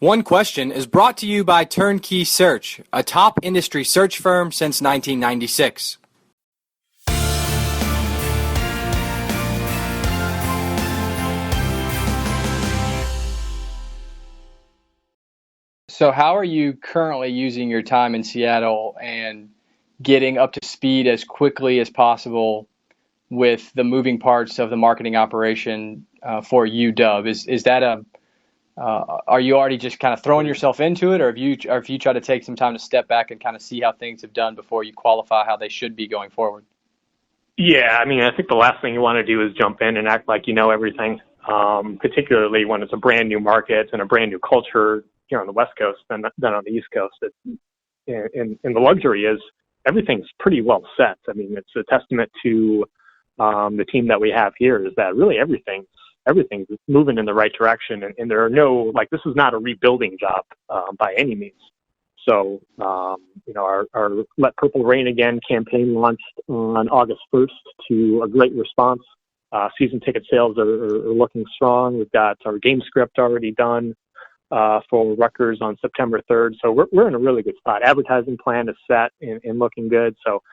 One Question is brought to you by Turnkey Search, a top industry search firm since 1996. So how are you currently using your time in Seattle and getting up to speed as quickly as possible with the moving parts of the marketing operation for UW? Is that are you already just kind of throwing yourself into it, or have you tried to take some time to step back and kind of see how things have done before you qualify how they should be going forward? Yeah, I mean, I think the last thing you want to do is jump in and act like you know everything, particularly when it's a brand new market and a brand new culture here on the West Coast than on the East Coast. And the luxury is everything's pretty well set. I mean, it's a testament to the team that we have here is that really everything's moving in the right direction. And there are no, like, this is not a rebuilding job by any means. So, our Let Purple Rain Again campaign launched on August 1st to a great response. Season ticket sales are looking strong. We've got our game script already done for Rutgers on September 3rd. So we're in a really good spot. Advertising plan is set and looking good. So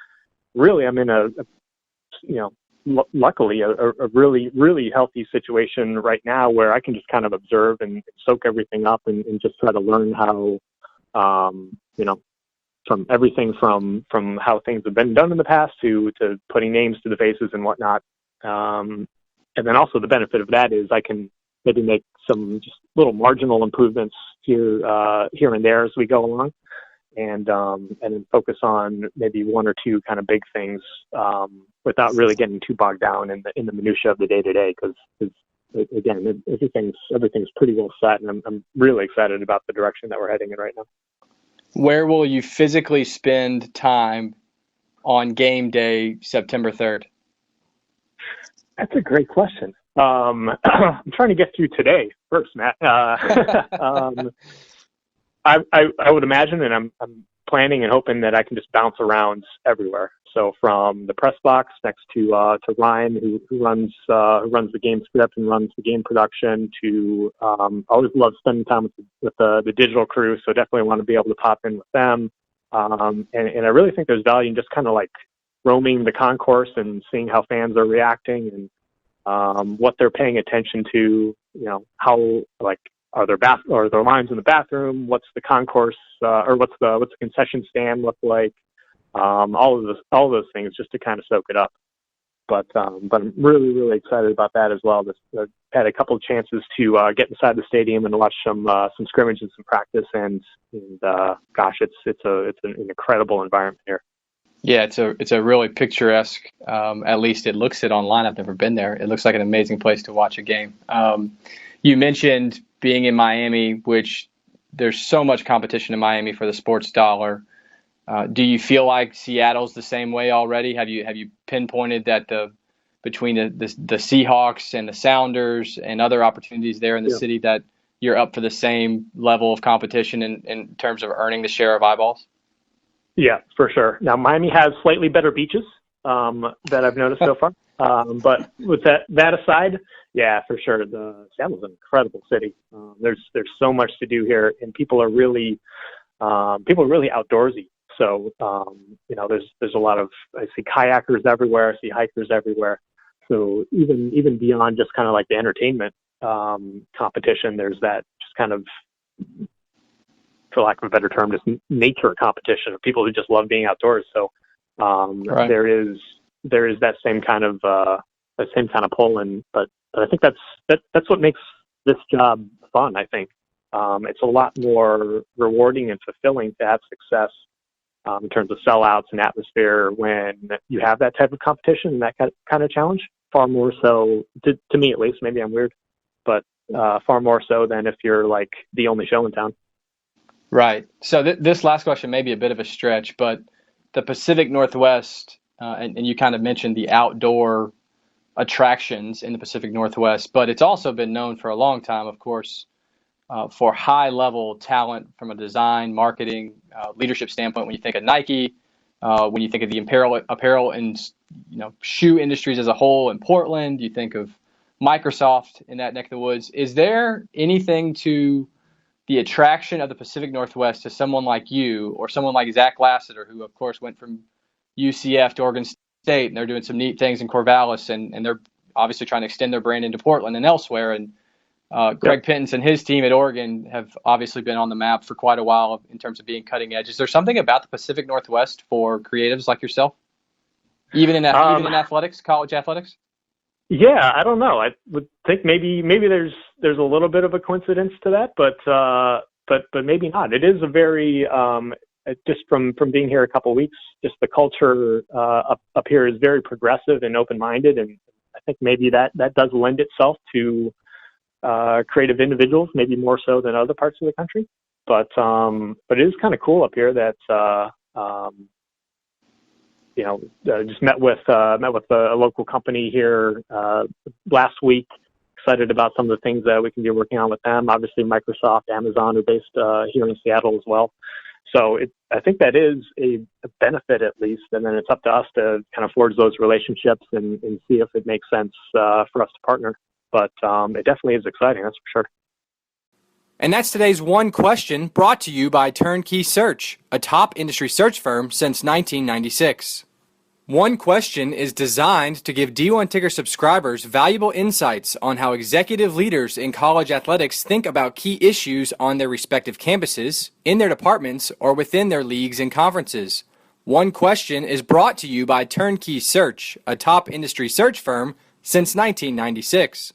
really, I'm in luckily a really, really healthy situation right now where I can just kind of observe and soak everything up and just try to learn how, from everything from how things have been done in the past to putting names to the faces and whatnot. And then also the benefit of that is I can maybe make some just little marginal improvements here and there as we go along, and then focus on maybe one or two kind of big things without really getting too bogged down in the minutia of the day to day. Because again, everything's pretty well set, and I'm really excited about the direction that we're heading in right now. Where will you physically spend time on game day, September 3rd? That's a great question. I'm trying to get through today first, Matt. I would imagine, and I'm planning and hoping that I can just bounce around everywhere. So from the press box next to Ryan, who runs the game script and runs the game production, to I always love spending time with the digital crew. So definitely want to be able to pop in with them. And I really think there's value in just kind of like roaming the concourse and seeing how fans are reacting and what they're paying attention to. How, like, are there lines in the bathroom? What's the concourse or what's the concession stand look like? All of those things, just to kind of soak it up. But I'm really, really excited about that as well. I've had a couple of chances to get inside the stadium and watch some scrimmage and some practice, and gosh, it's an incredible environment here. Yeah, it's a really picturesque. At least it looks it online. I've never been there. It looks like an amazing place to watch a game. You mentioned being in Miami, which there's so much competition in Miami for the sports dollar. Do you feel like Seattle's the same way already? Have you pinpointed that between the Seahawks and the Sounders and other opportunities there in the city that you're up for the same level of competition in terms of earning the share of eyeballs? Yeah, for sure. Now, Miami has slightly better beaches that I've noticed so far. But with that aside, yeah, for sure, Seattle's an incredible city. There's so much to do here, and people are really outdoorsy. So there's a lot of, I see kayakers everywhere, I see hikers everywhere. So even beyond just kind of like the entertainment competition, there's that just kind of, for lack of a better term, just nature competition of people who just love being outdoors. So right. there is that same kind of pull, but I think that's what makes this job fun. I think it's a lot more rewarding and fulfilling to have success in terms of sellouts and atmosphere when you have that type of competition and that kind of challenge. Far more so, to me at least. Maybe I'm weird, but far more so than if you're like the only show in town. Right. So this last question may be a bit of a stretch, but the Pacific Northwest, and you kind of mentioned the outdoor attractions in the Pacific Northwest, but it's also been known for a long time, of course, for high-level talent from a design, marketing, leadership standpoint. When you think of Nike, when you think of the apparel and shoe industries as a whole in Portland, you think of Microsoft in that neck of the woods. Is there anything to the attraction of the Pacific Northwest to someone like you or someone like Zach Lasseter, who of course went from UCF to Oregon State, and they're doing some neat things in Corvallis, and they're obviously trying to extend their brand into Portland and elsewhere. And Greg Pittance and his team at Oregon have obviously been on the map for quite a while in terms of being cutting edge. Is there something about the Pacific Northwest for creatives like yourself, even in athletics, college athletics? Yeah, I don't know. I would think maybe there's a little bit of a coincidence to that, but maybe not. It is a very just from being here a couple of weeks, just the culture up here is very progressive and open-minded, and I think maybe that does lend itself to creative individuals, maybe more so than other parts of the country. But it is kind of cool up here that just met with a local company here last week. Excited about some of the things that we can be working on with them. Obviously, Microsoft, Amazon are based here in Seattle as well. So I think that is a benefit at least, and then it's up to us to kind of forge those relationships and see if it makes sense for us to partner. But it definitely is exciting, that's for sure. And that's today's One Question, brought to you by Turnkey Search, a top industry search firm since 1996. One Question is designed to give D1 Ticker subscribers valuable insights on how executive leaders in college athletics think about key issues on their respective campuses, in their departments, or within their leagues and conferences. One Question is brought to you by Turnkey Search, a top industry search firm since 1996.